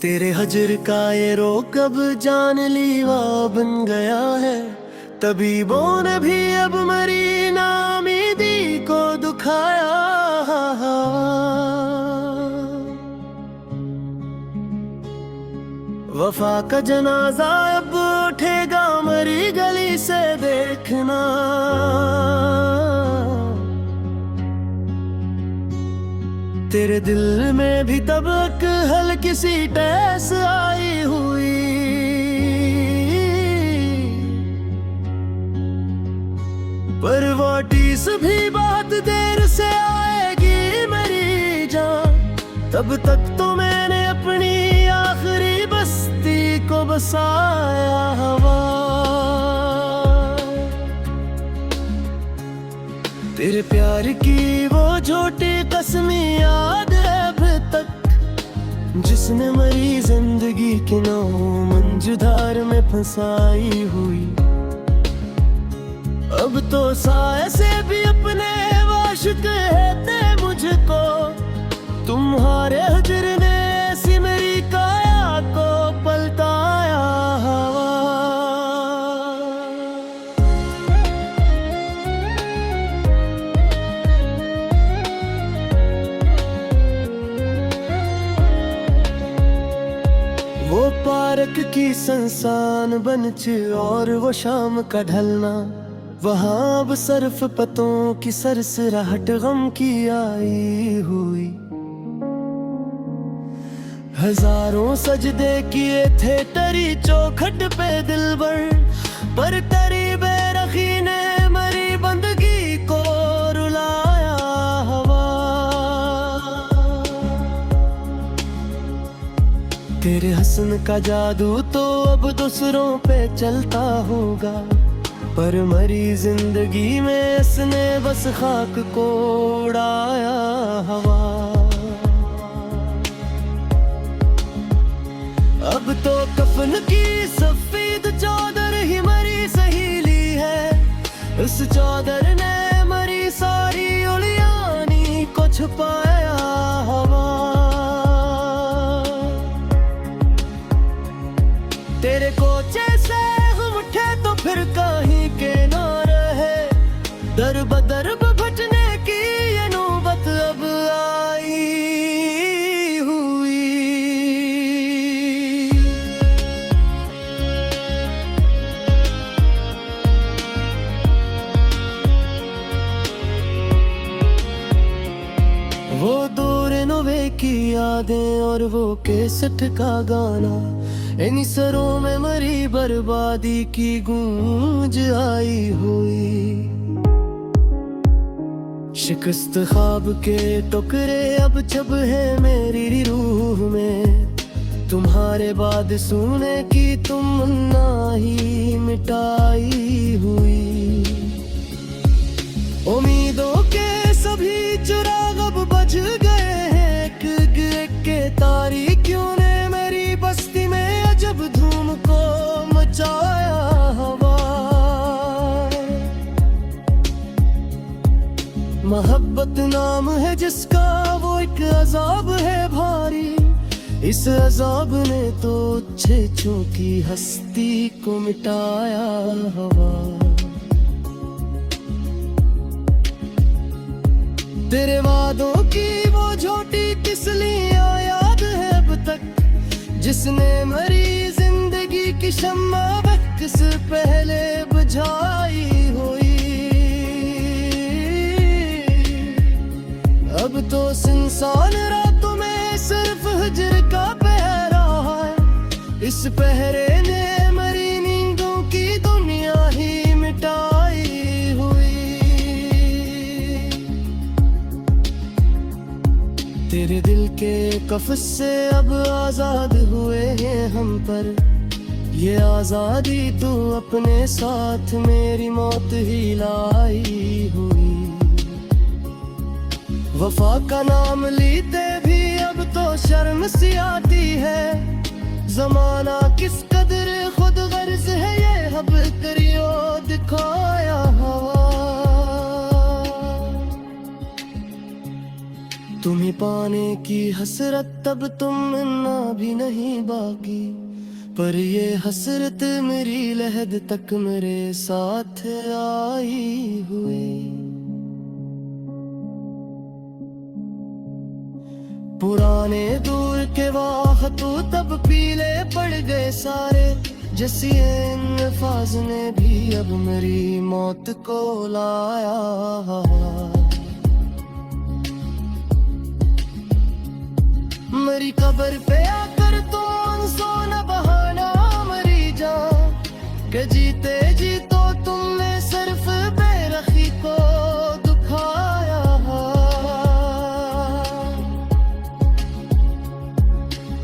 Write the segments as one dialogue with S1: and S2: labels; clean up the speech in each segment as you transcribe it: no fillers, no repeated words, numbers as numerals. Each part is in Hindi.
S1: तेरे हजर का ये रोग अब जान लीवा बन गया है। तबीबों ने भी अब मरी नामीदी को दुखाया। वफा का जनाजा अब उठेगा मरी गली से देखना। तेरे दिल में भी तबक हल्की सी टैस आई हुई। पर वो टीस भी बहुत देर से आएगी मेरी जान। तब तक तो मैंने अपनी आखिरी बस्ती को बसाया हवा। तेरे प्यार की वो झूठी कसमी याद है अब तक, जिसने मरी जिंदगी की नौ मंझधार में फंसाई हुई। अब तो साए से भी अपने वाशिक कहते मुझको। तुम्हारे हजर ने ऐसी मेरी काया को पलटाया हवा। वो पार्क की संसान बनच और वो शाम का ढलना, वहाँ अब सर्फ पतों की सरसराहट गम की आई हुई। हजारों सजदे किए थे टरी चौखट पे दिलबर, पर टरी बेरखी ने मरी बंदगी को रुलाया हवा। तेरे हसन का जादू तो अब दूसरों पे चलता होगा, पर मरी जिंदगी में इसने बस खाक को उड़ाया हवा। अब तो कफन की सफेद चादर ही मरी सहेली है। उस चादर ने मरी सारी उलियानी को छुपाया हवा। तेरे कोचे से हम उठे तो फिर कहीं के ना रहे। दर बदर भटने की ये नौबत अब आई हुई। वो दूर नोवे की यादें और वो केसट का गाना, इन सरों में मरी बर्बादी की गूंज आई हुई। शिकस्त ख्वाब के टुकड़े अब छब है मेरी रूह में। तुम्हारे बाद सुने की तुमन्ना ही मिटाई हुई। उम्मीदों के सभी चिराग अब बुझ गए हैं, एक के तारीकियों ने मेरी बस्ती में अजब धूम को मचाया हवा। मोहब्बत नाम है जिसका वो एक अजाब है भारी। इस अजाब ने तो छेछों की हस्ती को मिटाया हवा। तेरे वादों की वो झूठी तिसलियां याद है अब तक, जिसने मरी जिंदगी की शम्मा वक्त से पहले बुझाई हुई। अब तो सुनसान रातों में सिर्फ हिजर का पहरा है। इस पहरे ने मरी नींदों की दुनिया ही मिटाई हुई। तेरे दिल के कफ़स से अब आजाद हुए हैं हम, पर ये आजादी तू अपने साथ मेरी मौत ही लाई हुई। वफा का नाम लेते भी अब तो शर्म सी आती है। जमाना किस कदर खुद गर्ज है ये अब करियो दिखाया हवा। तुम्हें पाने की हसरत तब तुम मिलना भी नहीं बाकी, पर ये हसरत मेरी लहद तक मेरे साथ आई हुई। पुराने दूर के वाह तो तब पीले पड़ गए सारे, जैसी इन अल्फाज ने भी अब मेरी मौत को लाया। मेरी कब्र पे आकर तो आंसू न बहाना मरी जा, के जीते जी तो तुमने सिर्फ बेरखी को दुखाया।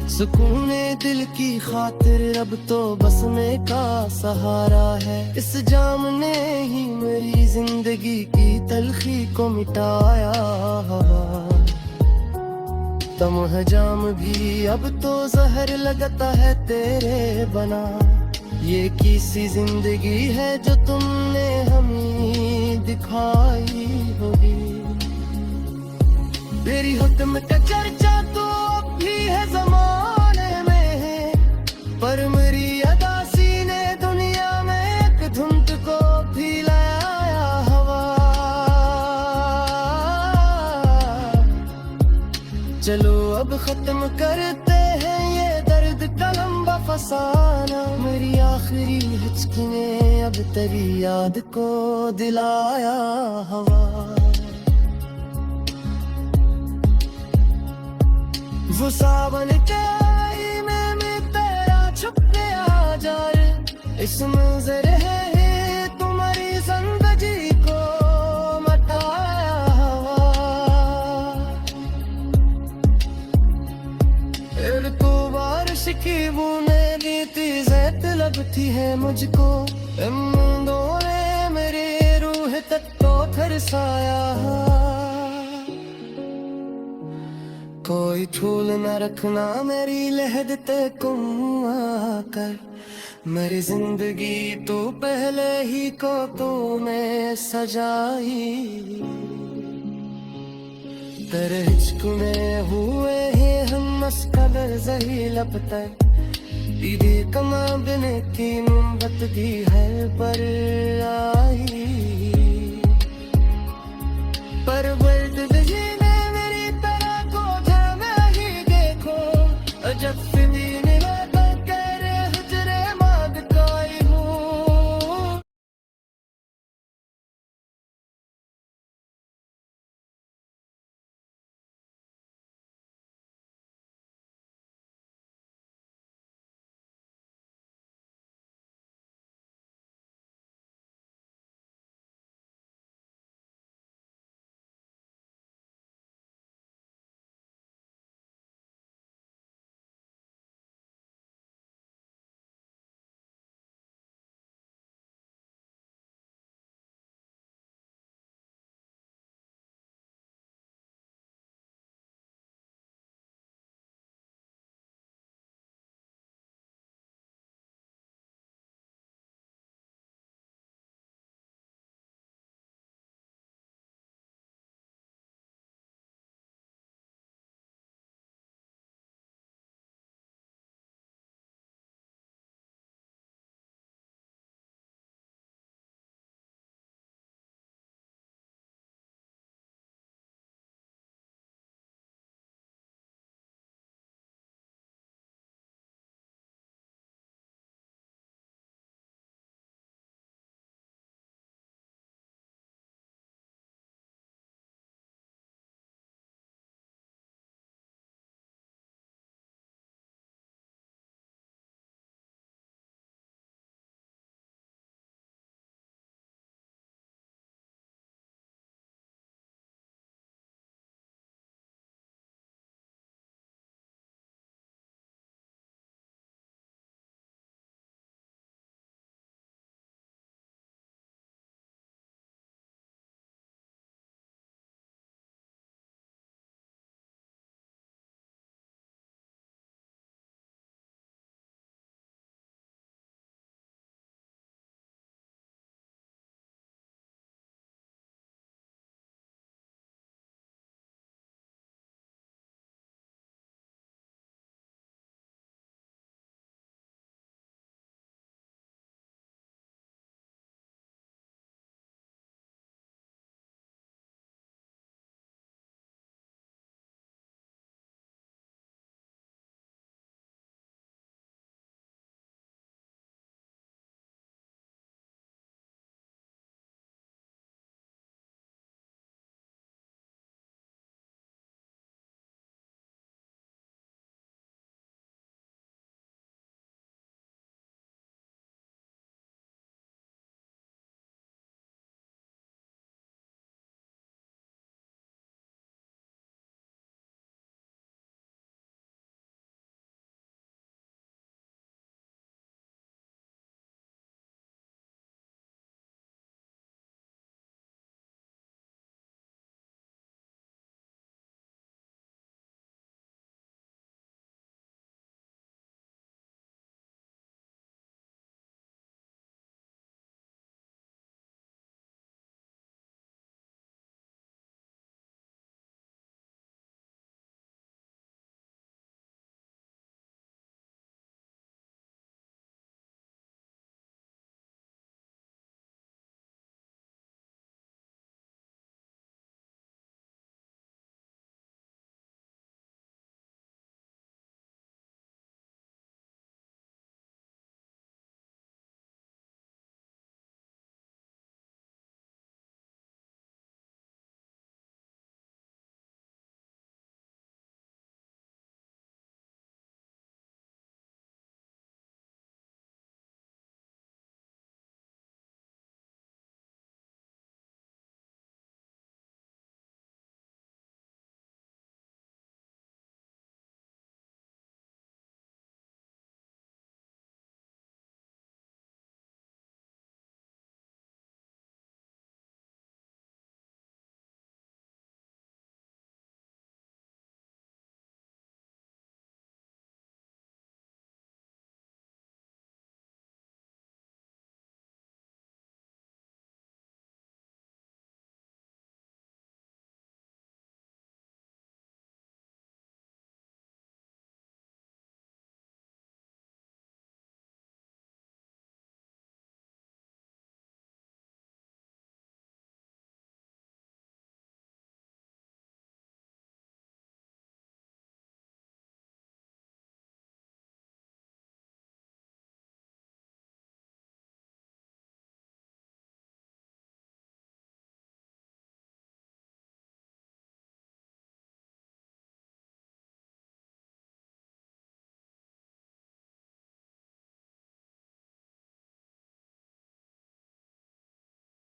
S1: सुकूने दिल की खातिर अब तो बसने का सहारा है, इस जाम ने ही मेरी जिंदगी की तलखी को मिटाया। तम है जाम भी अब तो जहर लगता है तेरे बना, ये किसी जिंदगी है जो तुमने हमें दिखाई होगी। तेरी हुक्म का चर्चा तो अब भी है जमाने में, पर मेरी अदासी ने दुनिया में एक धुंध को फैलाया हवा। चलो अब खत्म करते हैं ये दर्द का लंबा फसाना, मेरी आखिरी हिचकी ने अब तेरी याद को दिलाया हवा। वो सावन के आईने में तेरा छुप गया जार, इस मंजर है तुम्हारी जिंदगी को मटाया हवा। एक तो बारिश की बूंदें बीती ज़ैत लगती है मुझको, इन बूंदों ने मेरी रूह तक को थरसाया। कोई फूल न रखना मेरी लहद ते तुम आकर, मेरी जिंदगी तो पहले ही को तूने सजाई। तेरे इश्क में हुए हैं हम मस्कबर ज़हील अब तक, दीदी कमा बिन की मोहब्बत भी है पर